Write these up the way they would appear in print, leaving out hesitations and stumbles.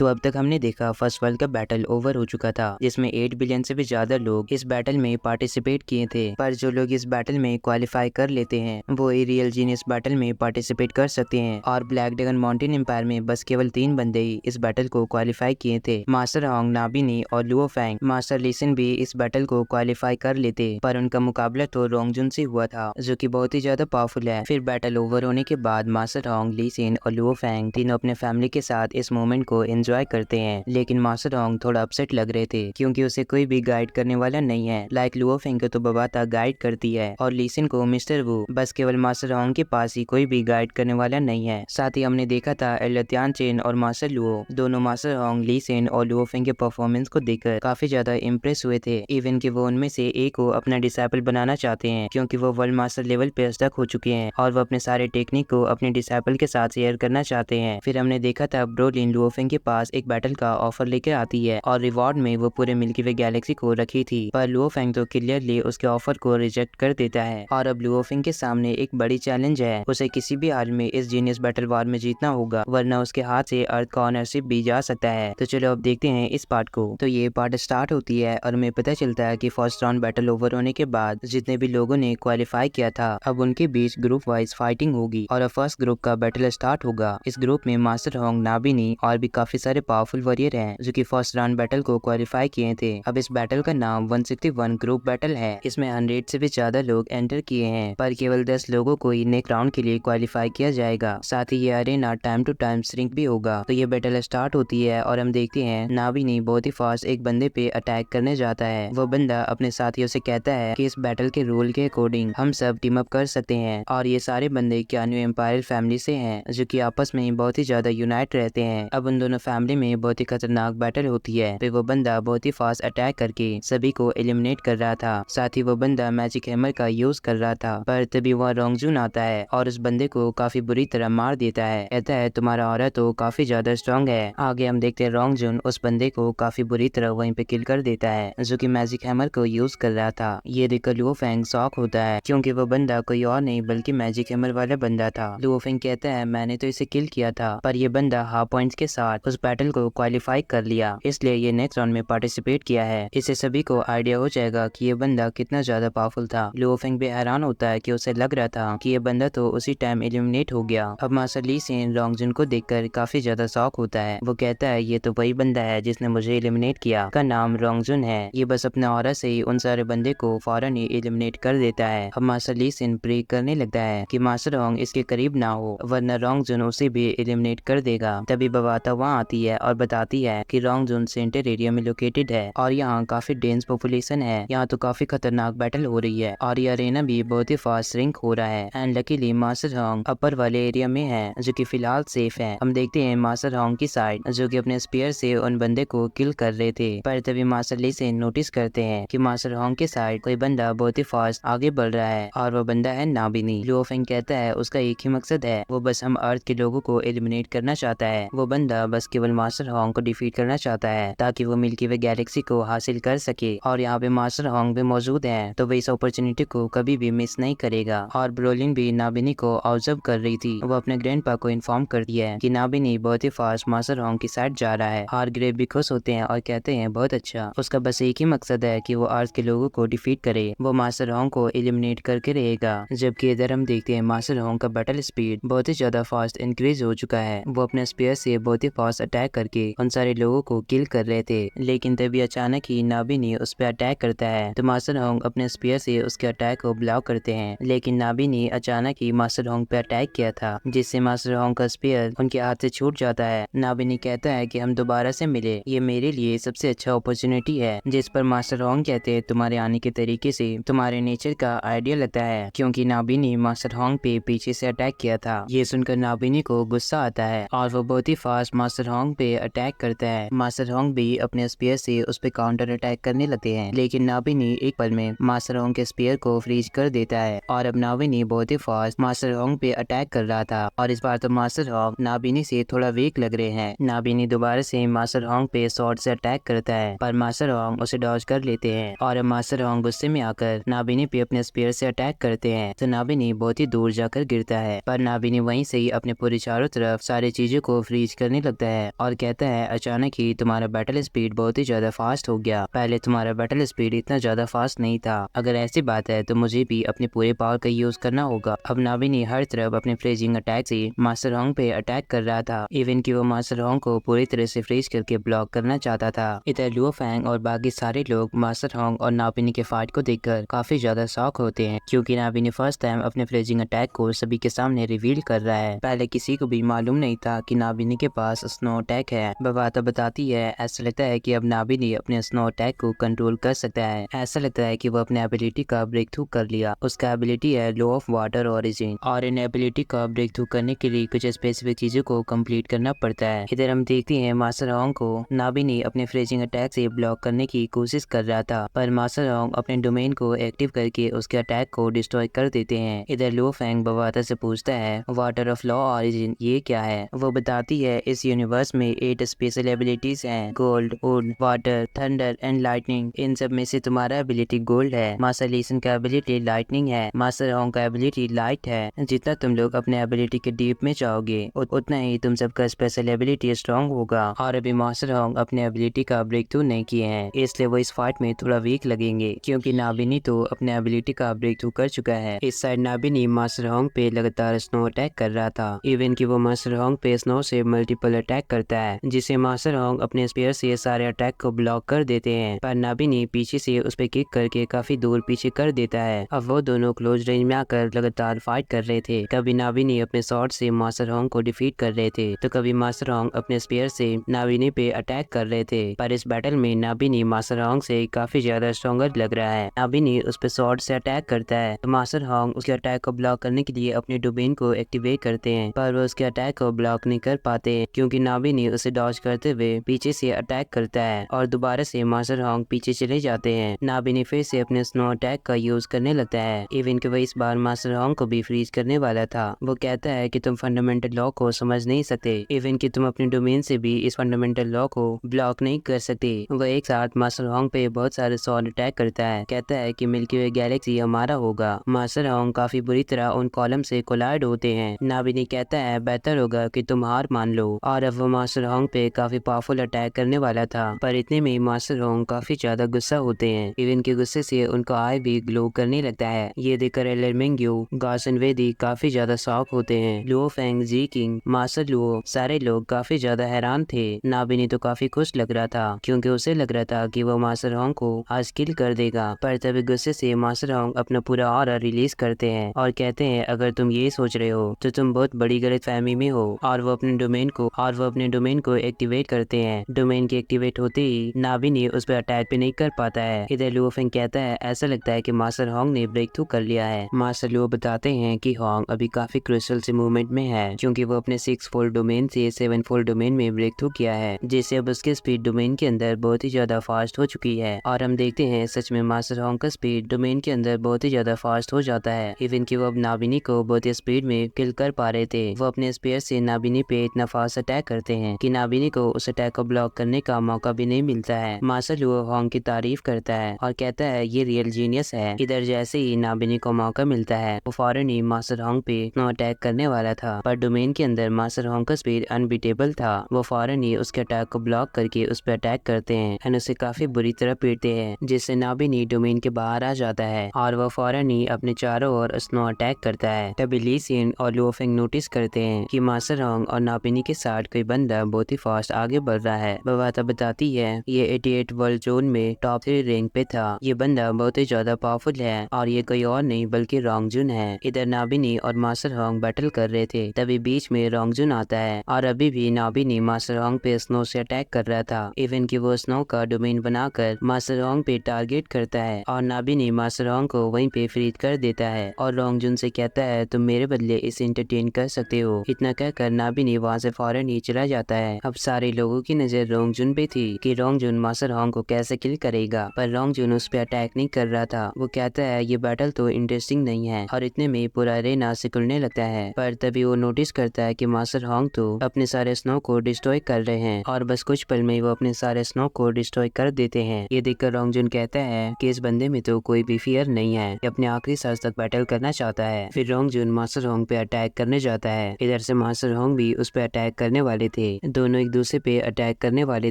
तो अब तक हमने देखा first world cup battle over हो चुका था, जिसमें 8 बिलियन से भी ज्यादा लोग इस बैटल में पार्टिसिपेट किए थे। पर जो लोग इस बैटल में क्वालिफाई कर लेते हैं वो ही रियल जीनियस बैटल में पार्टिसिपेट कर सकते हैं। और ब्लैक ड्रैगन माउंटेन एम्पायर में बस केवल 3 बंदे ही इस बैटल को क्वालिफाई किए थे, मास्टर होंग, नाबिनी और लुओ फैंग। मास्टर लीसिन भी इस बैटल को क्वालिफाई कर लेते, पर उनका मुकाबला तो रोंगजुन से हुआ था, जो कि बहुत ही ज्यादा पावरफुल है। फिर बैटल ओवर होने के बाद मास्टर होंग, लीसिन और लुओ फैंग तीनों अपने फैमिली के साथ इस मोमेंट को एंजॉय करते हैं। लेकिन मास्टर होंग थोड़ा अपसेट लग रहे थे, क्योंकि उसे कोई भी गाइड करने वाला नहीं है। लाइक लुओ फैंग को तो बबाता गाइड करती है और लीसिन को मिस्टर वू, बस केवल मास्टर होंग के पास ही कोई भी गाइड करने वाला नहीं है। साथ ही हमने देखा था एल्डर तियानचेन और मास्टर लुओ दोनों मास्टर होंग, लीसिन और लुओ फैंग के परफॉर्मेंस को देखकर काफी ज्यादा इम्प्रेस हुए थे। इवन कि वो उनमें से एक को अपना डिसाइपल बनाना चाहते हैं, क्योंकि वो वर्ल्ड मास्टर लेवल पे स्टक हो चुके हैं और वो अपने सारे टेक्निक को अपने डिसाइपल के साथ शेयर करना चाहते हैं। फिर हमने देखा था ब्रोलिन लुओ फैंग के पास एक बैटल का ऑफर लेकर आती है और रिवॉर्ड में वो पूरे मिल्की वे गैलेक्सी को रखी थी, पर लुओ फैंग तो क्लियरली उसके ऑफर को रिजेक्ट कर देता है। और अब लुओ फैंग के सामने एक बड़ी चैलेंज है, उसे किसी भी हाल में इस जीनियस बैटल वॉर में जीतना होगा, वरना उसके हाथ से अर्थ का ऑनरशिप भी जा सकता है। तो चलो अब देखते हैं इस पार्ट को। तो ये पार्ट स्टार्ट होती है और हमें पता चलता है कि फर्स्ट राउंड बैटल ओवर होने के बाद जितने भी लोगों ने क्वालिफाई किया था, अब उनके बीच ग्रुप वाइज फाइटिंग होगी और अब फर्स्ट ग्रुप का बैटल स्टार्ट होगा। इस ग्रुप में मास्टर होंग, नाबिनी और भी काफी सारे पावरफुल वॉरियर हैं, जो कि फर्स्ट राउंड बैटल को क्वालिफाई किए थे। अब इस बैटल का नाम 161 ग्रुप बैटल है। इसमें 100 से भी ज्यादा लोग एंटर किए हैं, पर केवल 10 लोगों को ही नेक्स्ट राउंड के लिए क्वालिफाई किया जाएगा। साथ ही ये arena time to time shrink भी होगा। तो ये बैटल स्टार्ट होती है और हम देखते हैं नाबिनी बहुत ही फास्ट एक बंदे पे अटैक करने जाता है। वो बंदा अपने साथियों से कहता है कि इस बैटल के रूल के अकॉर्डिंग हम सब टीम अप कर सकते हैं, और ये सारे बंदे क्यान्यू एम्पायर फैमिली से हैं, जो कि आपस में बहुत ही ज्यादा यूनाइट रहते हैं। अब उन दोनों फैमिली में बहुत ही खतरनाक बैटल होती है। फिर वो बंदा बहुत ही फास्ट अटैक करके सभी को एलिमिनेट कर रहा था। साथ ही वो बंदा मैजिक हैमर का यूज कर रहा था, पर तभी वहाँ रोंगजुन आता है और उस बंदे को काफी बुरी तरह मार देता है। कहता है तुम्हारा ऑरा तो काफी ज्यादा स्ट्रॉन्ग है। आगे हम देखते हैं रोंगजुन उस बंदे को काफी बुरी तरह वहीं पे किल कर देता है, जो कि मैजिक हैमर को यूज कर रहा था। ये देखकर लुओ फैंग शॉक होता है, क्योंकि वो बंदा कोई और नहीं बल्कि मैजिक हैमर वाला बंदा था। लुओ फैंग कहता है मैंने तो इसे किल किया था, पर ये बंदा हाफ पॉइंट्स के साथ उस बैटल को क्वालिफाई कर लिया, इसलिए ये नेक्स्ट राउंड में पार्टिसिपेट किया है। इससे सभी को आइडिया हो जाएगा कि ये बंदा कितना ज्यादा पावरफुल था। लुओ फैंग भी हैरान होता है कि उसे लग रहा था कि ये बंदा तो उसी टाइम एलिमिनेट हो गया। अब मास्टर ली सेन रोंगजुन को देखकर काफी ज्यादा शॉक होता है। वो कहता है ये तो वही बंदा है जिसने मुझे एलिमिनेट किया, का नाम रोंगजुन है। ये बस अपने ऑरा से ही उन सारे बंदे को फौरन ही एलिमिनेट कर देता है। अब मास्टर ली सेन प्रे करने लगता है कि मास्टर होंग इसके करीब ना हो, वरना रोंगजुन उसे भी एलिमिनेट कर देगा। तभी बबाता वहाँ आती है और बताती है कि रोंगजुन सेंटर एरिया में लोकेटेड है और यहाँ काफी डेंस पॉपुलेशन है, यहाँ तो काफी खतरनाक बैटल हो रही है और ये अरेना भी बहुत ही फास्ट श्रिंक हो रहा है। एंड लकीली मास्टर होंग अपर वाले एरिया में है, जो कि फिलहाल सेफ है। हम देखते हैं मास्टर होंग की साइड, जो कि अपने स्पीयर से उन बंदे को किल कर रहे थे, पर तभी मास्टर ली से नोटिस करते हैं कि मास्टर होंग के साइड कोई बंदा बहुत ही फास्ट आगे बढ़ रहा है और वो बंदा है नाबिनी। लुओ फैंग कहता है उसका एक ही मकसद है, वो बस हम अर्थ के लोगों को एलिमिनेट करना चाहता है। वो बंदा बस केवल मास्टर होंग को डिफीट करना चाहता है, ताकि वो मिल्की वे गैलेक्सी को हासिल कर सके। और यहाँ पे मास्टर होंग भी मौजूद है, तो वो इस अपॉर्चुनिटी को कभी भी मिस नहीं करेगा। और ब्रोलिन भी नाबिनी को ऑब्जर्व कर रही थी। वो अपने ग्रैंडपा को इन्फॉर्म करती है कि नाबिनी बहुत ही फास्ट मास्टर होंग की साइड जा रहा है। और ग्रेव भी खुश होते हैं और कहते हैं बहुत अच्छा, उसका बस एक ही मकसद है कि वो अर्थ के लोगों को डिफीट करे, वो मास्टर होंग को एलिमिनेट करके रहेगा। जबकि इधर हम देखते हैं मास्टर होंग का बैटल स्पीड बहुत ही ज्यादा फास्ट इंक्रीज हो चुका है। वो अपने स्पीयर से बहुत ही फास्ट अटैक करके उन सारे लोगों को किल कर रहे थे, लेकिन तभी अचानक ही नाबिनी उस पर अटैक करता है। तो मास्टर होंग अपने स्पीयर से उसके अटैक को ब्लॉक करते हैं, लेकिन नाबिनी अचानक ही मास्टर होंग पे अटैक किया था, जिससे मास्टर होंग का स्पीयर उनके हाथ से छूट जाता है। नाबिनी कहता है कि हम दोबारा से मिले, ये मेरे लिए सबसे अच्छा अपॉर्चुनिटी है। जिस पर मास्टर होंग कहते हैं तुम्हारे आने के तरीके से तुम्हारे नेचर का आइडिया लगता है, क्योंकि नाबिनी मास्टर होंग पे पीछे से अटैक किया था। ये सुनकर नाबिनी को गुस्सा आता है और वो बहुत ही फास्ट मास्टर होंग पे अटैक करता है। मास्टर होंग भी अपने स्पीयर से उस पे काउंटर अटैक करने लगते हैं, लेकिन नाबिनी एक पल में मास्टर होंग के स्पीयर को फ्रीज कर देता है। और अब नाबिनी बहुत ही फास्ट मास्टर होंग पे अटैक कर रहा था, और इस बार तो मास्टर होंग नाबिनी से थोड़ा वीक लग रहे हैं। नाबिनी दोबारा से मास्टर होंग पे स्वॉर्ड से अटैक करता है, पर मास्टर होंग उसे डॉज कर लेते हैं। और अब मास्टर होंग गुस्से में आकर नाबिनी पे अपने स्पीयर से अटैक करते हैं, तो नाबिनी बहुत ही दूर जाकर गिरता है। पर नाबिनी वहीं से ही अपने पूरी चारों तरफ सारी चीजों को फ्रीज करने लगता है है और कहता है अचानक ही तुम्हारा बैटल स्पीड बहुत ही ज्यादा फास्ट हो गया, पहले तुम्हारा बैटल स्पीड इतना ज्यादा फास्ट नहीं था। अगर ऐसी बात है तो मुझे भी अपने पूरे पावर का यूज करना होगा। अब नावी ने हर तरफ अपने फ्रीजिंग अटैक से मास्टर होंग पे अटैक कर रहा था, इवन कि वो मास्टर होंग को पूरी तरह से फ्रीज करके ब्लॉक करना चाहता था। इधर लुओ फैंग और बाकी सारे लोग मास्टर होंग और नाबिनी के फाइट को देखकर काफी ज्यादा शॉक होते हैं, क्योंकि नाबिनी फर्स्ट टाइम अपने फ्रीजिंग अटैक को सभी के सामने रिवील कर रहा है। पहले किसी को भी मालूम नहीं था कि नाबिनी के पास स्नो अटैक है। बवाता बताती है ऐसा लगता है कि अब नाबिनी अपने स्नो अटैक को कंट्रोल कर सकता है। ऐसा लगता है कि वो अपने एबिलिटी का ब्रेक थ्रू कर लिया। उसका एबिलिटी है लॉ ऑफ वाटर ओरिजिन, और इन एबिलिटी का ब्रेक थ्रू करने के लिए कुछ स्पेसिफिक चीजों को कंप्लीट करना पड़ता है। इधर हम देखते हैं मास्टर होंग को नाबिनी अपने फ्रीजिंग अटैक से ब्लॉक करने की कोशिश कर रहा था, पर मास्टर होंग अपने डोमेन को एक्टिव करके उसके अटैक को डिस्ट्रॉय कर देते हैं। इधर लुओ फैंग बवाता से पूछता है वाटर ऑफ लॉ ओरिजिन ये क्या है। वो बताती है इस यूनिवर्स में 8 स्पेशल एबिलिटीज हैं, gold, wood, water, thunder and lightning. इन सब में से तुम्हारा एबिलिटी गोल्ड है, मास्टर लीसन का एबिलिटी लाइटनिंग है, मास्टर होंग का एबिलिटी लाइट है। जितना तुम लोग अपने एबिलिटी के डीप में जाओगे उतना ही तुम सबका स्पेशल एबिलिटी स्ट्रॉन्ग होगा। और अभी मास्टर होंग अपने एबिलिटी का ब्रेक थ्रू नहीं किए हैं, इसलिए वो इस फाइट में थोड़ा वीक लगेंगे, क्योंकि नाबिनी तो अपने एबिलिटी का ब्रेक थ्रू कर चुका है। इस साइड नाबिनी मास्टर होंग पे लगातार स्नो अटैक कर रहा था, इवन कि वो मास्टर होंग पे स्नो से मल्टीपल अटैक करता है, जिसे मास्टर होंग अपने स्पेयर से सारे अटैक को ब्लॉक कर देते हैं। पर नाबिनी पीछे से उस पे किक करके काफी दूर पीछे कर देता है। अब वो दोनों क्लोज रेंज में आकर लगातार फाइट कर रहे थे। कभी नाबिनी अपने शॉट से मास्टर होंग को डिफीट कर रहे थे, तो कभी मास्टर होंग अपने स्पेयर से नाबिनी पे अटैक कर रहे थे। पर इस बैटल में नाबिनी मास्टर होंग से काफी ज्यादा स्ट्रॉन्गर लग रहा है। नाबिनी उस पे शॉट से अटैक करता है, तो मास्टर होंग उसके अटैक को ब्लॉक करने के लिए अपने डोमेन को एक्टिवेट करते हैं, पर वो उसके अटैक को ब्लॉक नहीं कर पाते, क्योंकि नाबिनी उसे डॉज करते हुए पीछे से अटैक करता है और दोबारा से मास्टर होंग पीछे चले जाते हैं। नाबिनी फिर से अपने स्नो अटैक का यूज करने लगता है, इवन कि वो इस बार मास्टर होंग को भी फ्रीज करने वाला था। वो कहता है कि तुम फंडामेंटल लॉ को समझ नहीं सकते, इवन कि तुम अपने डोमेन से भी इस फंडामेंटल लॉ को ब्लॉक नहीं कर सकते। वो एक साथ मास्टर होंग पे बहुत सारे सॉल अटैक करता है, कहता है कि मिल्की वे गैलेक्सी हमारा होगा। मास्टर होंग काफी बुरी तरह उन कॉलम से कोलाइड होते हैं। नाबिनी कहता है बेहतर होगा कि तुम हार मान लो, और अब वो मास्टर होंग पे काफी पावरफुल अटैक करने वाला था, पर इतने में मास्टर होंग काफी ज्यादा गुस्सा होते हैं, इवन के गुस्से से उनका आई भी ग्लो करने लगता है। ये देखकर एलर मिंग्यू, गासन वेदी काफी ज्यादा शॉक होते हैं। लुओ फैंग, जी किंग, मास्टर लुओ सारे लोग काफी ज्यादा हैरान थे। नाबिनी तो काफी खुश लग रहा था, क्योंकि उसे लग रहा था कि वो मास्टर होंग को आज किल कर देगा। पर तभी गुस्से से मास्टर होंग अपना पूरा ऑरा रिलीज करते हैं और कहते हैं अगर तुम ये सोच रहे हो तो तुम बहुत बड़ी गलतफहमी में हो। और वो अपने डोमेन को एक्टिवेट करते हैं। डोमेन के एक्टिवेट होते ही नाबिनी उस पर अटैक भी नहीं कर पाता है। इधर लुओ फैंग कहता है ऐसा लगता है कि मास्टर होंग ने ब्रेक थ्रू कर लिया है। मास्टर लुओ बताते हैं कि होंग अभी काफी क्रिस्टल से मूवमेंट में है, क्योंकि वो अपने 6 फोल्ड डोमेन से 7 फोल्ड डोमेन में ब्रेक थ्रू किया है, जिससे अब उसकी स्पीड डोमेन के अंदर बहुत ही ज्यादा फास्ट हो चुकी है। और हम देखते हैं सच में मास्टर होंग का स्पीड डोमेन के अंदर बहुत ही ज्यादा फास्ट हो जाता है, इवन कि वो अब नाबिनी को बहुत ही स्पीड में किल कर पा रहे थे। वो अपने स्पेयर से नाबिनी पे इतना फास्ट अटैक करते हैं कि नाबिनी को उस अटैक को ब्लॉक करने का मौका भी नहीं मिलता है। मास्टर लुओ होंग की तारीफ करता है और कहता है ये रियल जीनियस है। इधर जैसे ही नाबिनी को मौका मिलता है वो फौरन ही मास्टर होंग पे नो अटैक करने वाला था, पर डोमेन के अंदर मास्टर होंग का स्पीड अनबीटेबल था। वो फौरन ही उसके अटैक को ब्लॉक करके उस पर अटैक करते हैं और उसे काफी बुरी तरह पीटते हैं, जिससे नाबिनी डोमेन के बाहर आ जाता है और वो फौरन ही अपने चारों ओर स्नो अटैक करता है। तभी ली सिन और लुओ फैंग नोटिस करते हैं कि मास्टर होंग और नाबिनी के साथ कोई बंदा बहुत ही फास्ट आगे बढ़ रहा है। बवाता बताती है ये 88 वर्ल्ड जोन में टॉप 3 रैंक पे था। ये बंदा बहुत ही ज्यादा पावरफुल है और ये कोई और नहीं बल्कि रोंगजुन है। इधर नाबिनी और मास्टर होंग बैटल कर रहे थे, तभी बीच में रोंगजुन आता है और अभी भी नाबिनी मास्टर होंग पे स्नो से अटैक कर रहा था, इवन कि वो स्नो का डोमेन बनाकर मास्टर होंग पे टारगेट करता है और नाबिनी मास्टर होंग को वहीं पे फ्रीज कर देता है और रोंगजुन से कहता है तुम मेरे बदले इसे एंटरटेन कर सकते हो। इतना कहकर नाबिनी वहाँ से फौरन ही चला जाता है। अब सारे लोगों की नजर रोंगजुन पे थी कि रोंगजुन मास्टर होंग को कैसे किल करेगा, पर रोंगजुन उस पे अटैक नहीं कर रहा था। वो कहता है ये बैटल तो इंटरेस्टिंग नहीं है, और इतने में पूरा अरेना सिकुड़ने लगता है। पर तभी वो नोटिस करता है कि मास्टर होंग तो अपने सारे स्नो को डिस्ट्रॉय कर रहे हैं और बस कुछ पल में वो अपने सारे स्नो को डिस्ट्रॉय कर देते हैं। ये देखकर रोंगजुन कहता है कि इस बंदे में तो कोई भी फियर नहीं है, ये अपने आखिरी सांस तक बैटल करना चाहता है। फिर रोंगजुन मास्टर होंग पे अटैक करने जाता है। इधर से मास्टर होंग भी उस पे अटैक करने वाले थे। दोनों एक दूसरे पे अटैक करने वाले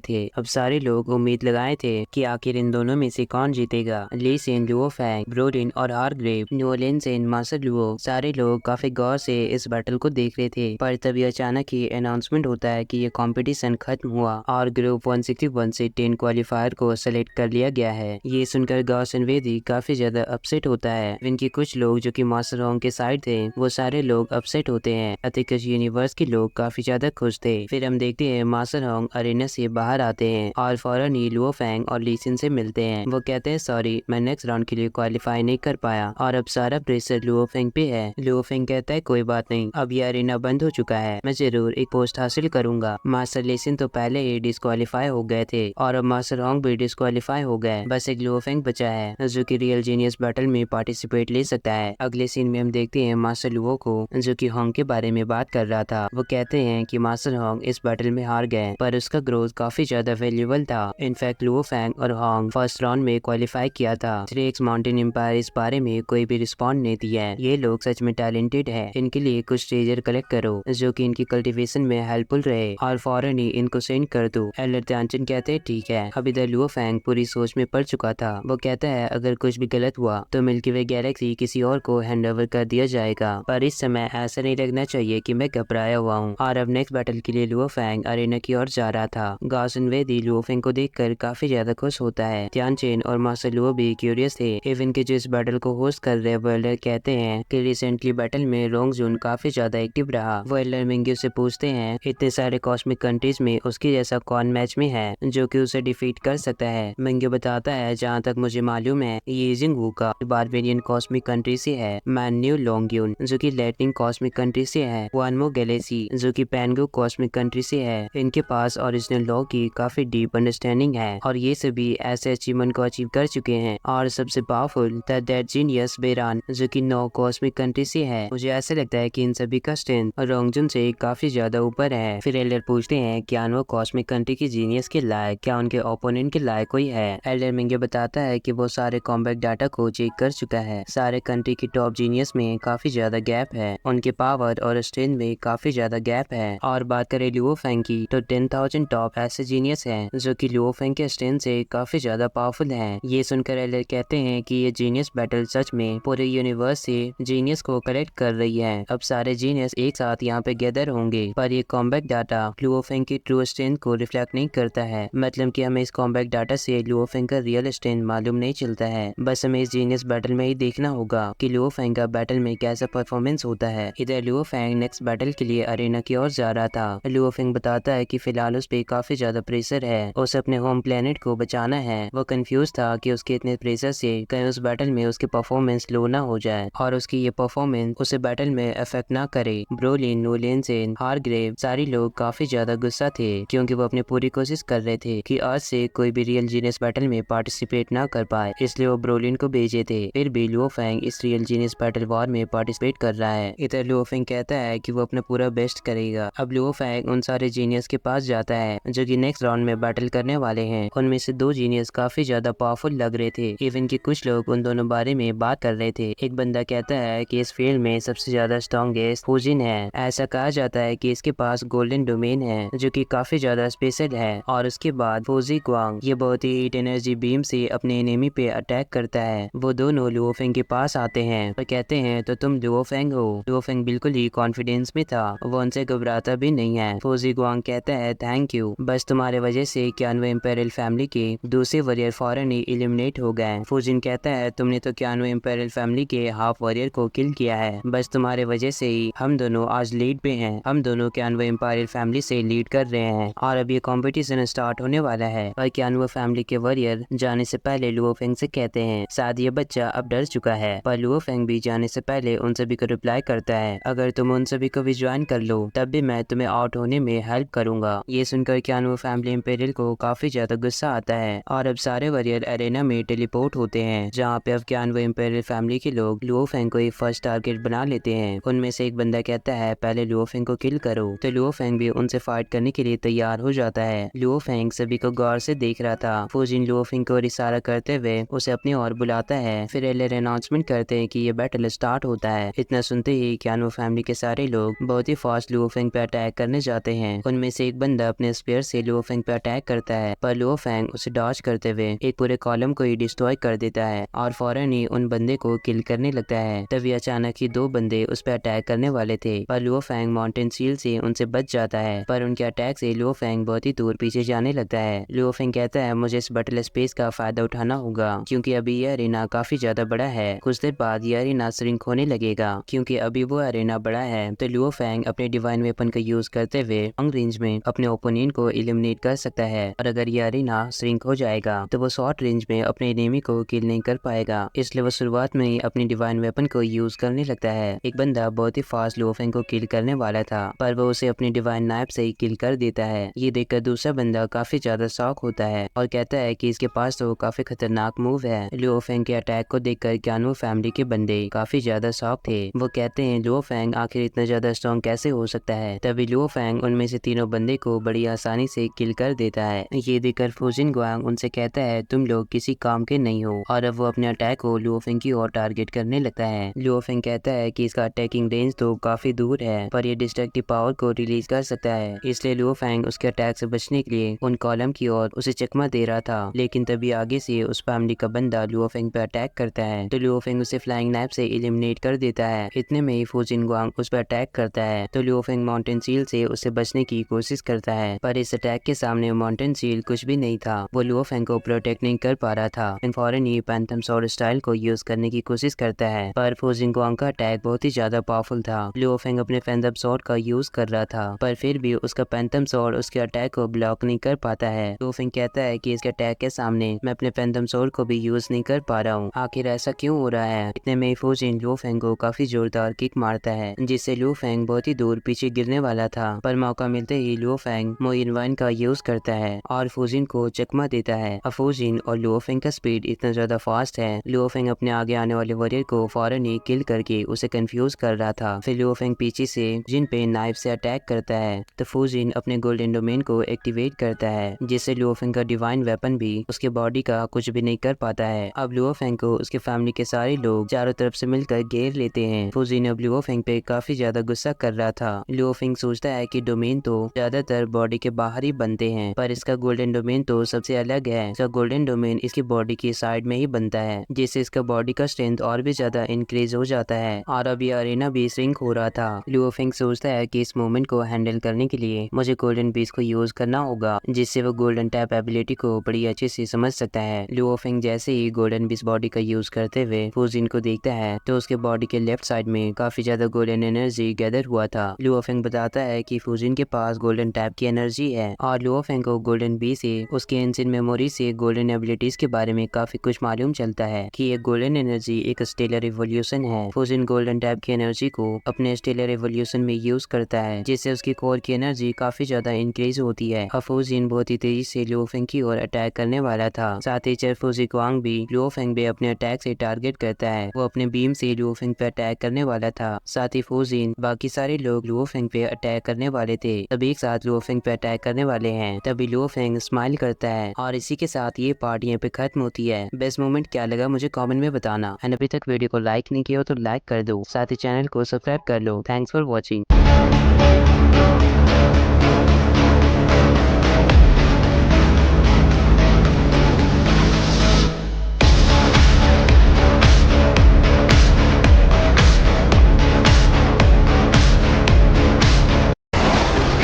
थे। अब सारे लोग उम्मीद लगाए थे कि आखिर इन दोनों में से कौन जीतेगा। ली सिन, लुओ फेंग, ब्रोलिन और हारग्रेव, न्यूलिन सेन, मास्टर लुओ, सारे लोग काफी गौर से इस बैटल को देख रहे थे। पर तभी अचानक ही अनाउंसमेंट होता है कि ये कंपटीशन खत्म हुआ और ग्रुप 161 से 10 क्वालिफायर को सेलेक्ट कर लिया गया है। ये सुनकर गाओ वेदी काफी ज्यादा अपसेट होता है। इनके कुछ लोग जो कि मास्टर होंग के साइड थे वो सारे लोग अपसेट होते हैं। अतिकश यूनिवर्स के लोग काफी ज्यादा खुश थे। फिर हम देखते हैं मास्टर होंग अरेना से बाहर आते हैं और फौरन ही लुओ फेंग और ली सिन से मिलते हैं। वो कहते हैं सॉरी, मैं नेक्स्ट राउंड के लिए क्वालिफाई नहीं कर पाया और अब सारा प्रेशर लुओ फेंग पे है। लुओ फेंग कहता है कोई बात नहीं, अब ये अरेना बंद हो चुका है, मैं जरूर एक पोस्ट हासिल करूंगा। मास्टर ली सिन तो पहले ही डिस्क्वालीफाई हो गए थे और अब मास्टर होंग भी डिस्क्वालीफाई हो गए। बस एक लुओ फेंग बचा है जो कि रियल जीनियस बैटल में पार्टिसिपेट ले सकता है। अगले सीन में हम देखते हैं मास्टर लुओ को जो कि होंग के बारे में बात कर रहा था। वो कहते हैं कि मास्टर होंग इस बैटल में हार गए पर उसका ग्रोथ काफी ज्यादा वैल्यूएबल था। इनफैक्ट लुओ फेंग और होंग फर्स्ट राउंड में क्वालिफाई किया था। 3x माउंटेन एम्पायर इस बारे में कोई भी रिस्पॉन्ड नहीं दिया है। ये लोग सच में टैलेंटेड है, इनके लिए कुछ ट्रेजर कलेक्ट करो जो कि इनकी कल्टीवेशन में हेल्पफुल रहे और फौरन ही इनको सेंड कर दो। एलर ध्यानचंद कहते हैं ठीक है। अब इधर लुओ फेंग पूरी सोच में पड़ चुका था। वो कहता है अगर कुछ भी गलत हुआ तो मिल्की वे गैलेक्सी किसी और को हैंड ओवर कर दिया जाएगा, पर इस समय ऐसा नहीं लगना चाहिए कि मैं घबराया हुआ हूँ। और अब नेक्स्ट बैटल के लिए लुओ फेंग अरेना की ओर जा रहा था। गाओ वेदी लुओ फेंग को देखकर काफी ज्यादा खुश होता है। ध्यानचंद और मास्टर लुओ भी क्यूरियस थे। इवन के जो इस बैटल को होस्ट कर रहे वेल्डर कहते हैं कि रिसेंटली बैटल में रोंग जून काफी ज्यादा एक्टिव रहा। वेल्डर मिंग्यू से पूछते हैं इतने सारे कॉस्मिक कंट्रीज में उसकी जैसा कौन मैच में है जो कि उसे डिफीट कर सकता है। मिंग्यू बताता है जहाँ तक मुझे मालूम है ये जिंगवू का बारबेरियन कॉस्मिक कंट्री से है, मैन्यू लोंग्यून जो कि लैटिन कॉस्मिक कंट्री से है, वानमो गैलेक्सी जो कि पैनगो कॉस्मिक कंट्री से है। इनके पास ओरिजिनल लॉ की काफी डीप अंडरस्टैंडिंग है और ये सभी ऐसे अचीवमेंट को अचीव कर चुके हैं। और सबसे पावरफुल द डेड जीनियस बेरान जो कि 9 कॉस्मिक कंट्री से है। मुझे ऐसा लगता है कि इन सभी का स्ट्रेंथ रोंगजुन से काफी ज्यादा ऊपर है। फिर एल्डर पूछते हैं क्या वो कॉस्मिक कंट्री की जीनियस के लायक, क्या उनके ओपोनेंट के लायक कोई है। एल्डर मिंगे बताता है कि वो सारे कॉम्बैट डाटा को चेक कर चुका है। सारे कंट्री की टॉप जीनियस में काफी ज्यादा गैप है, उनके पावर और स्ट्रेंथ में काफी ज्यादा गैप है। और बात करें लुओ फेंग की तो 10,000 टॉप ऐसे जीनियस हैं जो कि लुओ फेंग के स्ट्रेंथ से काफी ज्यादा पावरफुल हैं। ये सुनकर एल्डर कहते हैं कि ये जीनियस बैटल सच में पूरे यूनिवर्स से जीनियस को कलेक्ट कर रही है। अब सारे जीनियस एक साथ यहाँ पे गैदर होंगे, पर ये कॉम्बैट डाटा लुओ फेंग की ट्रू स्ट्रेंथ को रिफ्लेक्ट नहीं करता है। मतलब कि हमें इस कॉम्बैट डाटा से लुओ फेंग का रियल स्ट्रेंथ मालूम नहीं चलता है। बस हमें इस जीनियस बैटल में ही देखना होगा कि लुओ फेंग का बैटल में कैसा परफॉर्मेंस होता है। इधर लुओ फेंग नेक्स्ट बैटल के लिए अरेना की ओर जा रहा था। लुओ फेंग बताता है कि फिलहाल उस पे काफी ज्यादा प्रेशर है, उसे अपने होम प्लेनेट को बचाना है। वो कंफ्यूज था कि उसके इतने प्रेशर से कहीं उस बैटल में उसकी परफॉर्मेंस लो ना हो जाए और उसकी ये परफॉर्मेंस उसे बैटल में अफेक्ट ना करे। ब्रोलिन, नूलिन सेन, हारग्रेव सारे लोग काफी ज्यादा गुस्सा थे क्योंकि वो अपनी पूरी कोशिश कर रहे थे कि आज से कोई भी रियल जीनियस बैटल में पार्टिसिपेट ना कर पाए, इसलिए वो ब्रोलिन को भेजे थे। फिर भी लुओ फेंग इस रियल जीनियस बैटल वॉर में पार्टिसिपेट कर रहा है। इधर लुओ फेंग कहता है कि वो अपना पूरा बेस्ट करेगा। अब लुओ फेंग उन सारे जीनियस के पास जाता है जो कि नेक्स्ट राउंड में बैटल करने वाले हैं। उनमें से 2 जीनियस काफी ज्यादा पावरफुल लग रहे थे। इवन कि कुछ लोग उन दोनों बारे में बात कर रहे थे। एक बंदा कहता है कि इस फील्ड में सबसे ज्यादा स्ट्रॉन्गेस्ट फूजिन है। ऐसा कहा जाता है कि इसके पास गोल्डन डोमेन है जो कि काफी ज्यादा स्पेशल है। और उसके बाद फूजी ग्वांग ये बहुत ही हीट एनर्जी बीम से अपने एनिमी पे अटैक करता है। वो दोनों लुओ फेंग के पास आते हैं और कहते हैं तो तुम लुओ फेंग हो। लुओ फेंग बिल्कुल ही कॉन्फिडेंस में था, वो उनसे घबराता भी नहीं है। फूजी ग्वांग कहता है थैंक यू, बस तुम्हारे वजह से क्यानो इम्पेरियल फैमिली के दूसरे वॉरियर फौरन ही एलिमिनेट हो गए। फूजिन कहता है तुमने तो क्यानो इम्पेरियल फैमिली के हाफ वॉरियर को किल किया है, बस तुम्हारे वजह से ही हम दोनों आज लीड पे हैं। हम दोनों क्यानो इम्पेरियल फैमिली से लीड कर रहे हैं और अब ये कंपटीशन स्टार्ट होने वाला है। और क्यानो फैमिली के वॉरियर जाने से पहले लुओ फेंग से कहते हैं शायद ये बच्चा अब डर चुका है, पर लुओ फेंग भी जाने से पहले उन सभी को रिप्लाई करता है अगर तुम उन सभी को भी ज्वाइन कर लो तब भी मैं तुम्हें आउट होने में हेल्प करूंगा। ये सुनकर क्यानो फैमिली इम्पेरियल को काफी ज्यादा गुस्सा आता है और अब सारे वॉरियर अरेना में टेलीपोर्ट होते हैं जहाँ पे अब क्यानो इम्पेरियल फैमिली के लोग लुओ फेंग को एक फर्स्ट टारगेट बना लेते हैं। उनमें से एक बंदा कहता है पहले लुओ फेंग को किल करो, तो लुओ फेंग भी उनसे फाइट करने के लिए तैयार हो जाता है। लुओ फेंग सभी को गौर से देख रहा था। फूजिन लुओ फेंग को इशारा करते हुए उसे अपनी ओर बुलाता है। फिर एलर अनाउंसमेंट करते हैं कि ये बैटल स्टार्ट होता है। इतना सुनते ही क्यानो फैमिली के सारे लोग बहुत ही फास्ट लुओ फेंग पे अटैक करने जाते हैं। उनमें से एक बंदा अपने स्पेयर से लुओ फेंग पे अटैक करता है, पर लुओ फेंग उसे डॉज करते हुए एक पूरे कॉलम को ही डिस्ट्रॉय कर देता है और फौरन ही उन बंदे को किल करने लगता है। तभी अचानक ही दो बंदे उस पर अटैक करने वाले थे, पर लुओ फेंग माउंटेन सील से उनसे बच जाता है, पर उनके अटैक से लुओ फेंग बहुत ही दूर पीछे जाने लगता है। लुओ फेंग कहता है मुझे इस बैटल स्पेस का फायदा उठाना होगा, क्योंकि अभी यह अरेना काफी ज्यादा बड़ा है। कुछ देर बाद यह अरेना श्रिंक होने लगेगा, क्योंकि अभी वो अरेना बड़ा है। तो लुओ फेंग अपने डिवाइन वेपन का यूज करते हुए लॉन्ग रेंज में अपने ओपोनेंट को एलिमिनेट कर सकता है, और अगर यह अरेना श्रिंक हो जाएगा तो वो शॉर्ट रेंज में अपने एनिमी को किल नहीं कर पाएगा। इसलिए वो शुरुआत में ही अपनी डिवाइन वेपन को यूज करने लगता है। एक बंदा बहुत ही फास्ट लुओ फेंग को किल करने वाला था, पर वो उसे अपनी डिवाइन नाइफ से ही किल कर देता है। ये देखकर दूसरा बंदा काफी ज्यादा शॉक होता है और कहता है कि इसके पास तो काफी खतरनाक मूव है। लुओ फेंग के अटैक को देखकर क्यानो फैमिली के बंदे काफी ज्यादा शॉक थे। वो कहते हैं लुओ फेंग आखिर इतना ज्यादा स्ट्रॉन्ग कैसे हो सकता है। तभी लुओ फेंग उनमें से तीनों बंदे को बड़ी आसानी से किल कर देता है। ये देखकर फूजिन गुआंग उनसे कहता है तुम लोग किसी काम के नहीं हो, और अब वो अपने अटैक को लुओ फेंग की ओर टारगेट करने लगता है। लुओ फेंग कहता है कि इसका अटैकिंग रेंज तो काफी दूर है, पर ये डिस्ट्रक्टिव पावर को रिलीज कर सकता है। इसलिए लुओ फेंग उसके अटैक से बचने के लिए उन कॉलम की ओर उसे चकमा दे रहा था, लेकिन तभी आगे से उस फैमिली का बंदा लुओ फेंग पे अटैक करता है। तो लुओ फेंग उसे फ्लाइंग नाइफ से एलिमिनेट कर देता है। इतने में ही फूजिन गुआंग उस पर अटैक करता है, तो लुओ फेंग माउंटेन सील से उससे बचने की कोशिश करता है, पर इस अटैक के सामने माउंटेन सील कुछ भी नहीं था। वो लुओ फेंग को प्रोटेक्ट नहीं कर पा रहा था। फौरन ही पैंथम सॉर्ड स्टाइल को यूज करने की कोशिश करता है, पर फूजिन गुआंग का अटैक बहुत ही ज्यादा पावरफुल था। लुओ फेंग अपने पैंथम सॉर्ड का यूज कर रहा था, पर फिर भी उसका पैंथम सॉर्ड उसके अटैक को ब्लॉक नहीं कर पाता है। लुओ फेंग कहता है कि इसके अटैक के सामने मैं अपने पैंथम सॉर्ड को भी यूज नहीं कर पा रहा हूँ, आखिर ऐसा क्यों हो रहा है। इतने में फूजिन लुओ फेंग को काफी जोरदार किक मारता है, जिससे लुओ फेंग बहुत ही दूर पीछे गिरने वाला था, पर मौका मिलते ही लुओ फेंग मोइन वाइन का यूज करता है और फूजिन को चकमा देता है। अब फूजिन और लुओ फेंग का स्पीड इतना ज्यादा फास्ट है, लुओ फेंग अपने आगे आने वाले वॉरियर को फौरन ही किल करके उसे कंफ्यूज कर रहा था। फिर लुओ फेंग पीछे से जिन पे नाइफ से अटैक करता है, तो फूजिन अपने गोल्डन डोमेन को एक्टिवेट करता है, जिससे लुओ फेंग का डिवाइन वेपन भी उसके बॉडी का कुछ भी नहीं कर पाता है। अब लुओ फेंग को उसके फैमिली के सारे लोग चारों तरफ से मिलकर घेर लेते हैं। फूजिन अब लुओ फेंग पे काफी ज्यादा गुस्सा कर रहा था। लुओ फेंग सोचता है कि डोमेन तो ज्यादातर बॉडी के बाहर ही बनते हैं, पर इसका गोल्डन डोमेन तो सबसे अलग है। इसका गोल्डन डोमेन इसकी बॉडी की साइड में ही बनता है, जिससे इसका बॉडी का स्ट्रेंथ और भी ज्यादा इंक्रीज हो जाता है, और अब ये अरेना भी श्रिंक हो रहा था। लुओ फेंग सोचता है कि इस मोमेंट को हैंडल करने के लिए मुझे गोल्डन बीस्ट को यूज करना होगा, जिससे वो गोल्डन टैप एबिलिटी को बड़ी अच्छे से समझ सकता है। लुओ फेंग जैसे ही गोल्डन बीस्ट बॉडी का यूज करते हुए फूजिन को देखता है, तो उसके बॉडी के लेफ्ट साइड में काफी ज्यादा गोल्डन एनर्जी गैदर हुआ था। लुओ फेंग बताता है कि फूजिन के पास गोल्डन टैप की एनर्जी है, और लुओ फेंग को गोल्डन बी से उसके एंशिएंट मेमोरी से गोल्डन एबिलिटीज के बारे में काफी कुछ मालूम चलता है कि ये गोल्डन एनर्जी एक स्टेलर रिवॉल्यूशन है। फूजिन गोल्डन टैप की एनर्जी को अपने स्टेलर रिवॉल्यूशन में यूज करता है, जिससे उसकी कोर की एनर्जी काफी ज्यादा इंक्रीज होती है। अब फूजिन बहुत ही तेजी से लुओ फेंग की ओर अटैक करने वाला था। साथ ही फूजी गुआंग भी लुओ फेंग पे अपने अटैक से टारगेट करता है। वो अपने बीम से लुओ फेंग पे अटैक करने वाला था। साथ ही फूजिन बाकी सारे लोग लुओ फेंग पे अटैक करने वाले थे। तभी एक साथ लुओ फेंग पे अटैक करने वाले हैं। तभी लुओ फेंग स्माइल करता है, और इसी के साथ ये पार्ट यहाँ पे खत्म होती है। बेस्ट मोमेंट क्या लगा मुझे कमेंट में बताना, एंड अभी तक वीडियो को लाइक नहीं किया हो तो लाइक कर दो, साथ ही चैनल को सब्सक्राइब कर लो। Thanks for watching.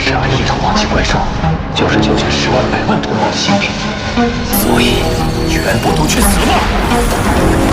杀一头王级怪兽，就是救下10万100万同胞的性命，所以全部都去死吧！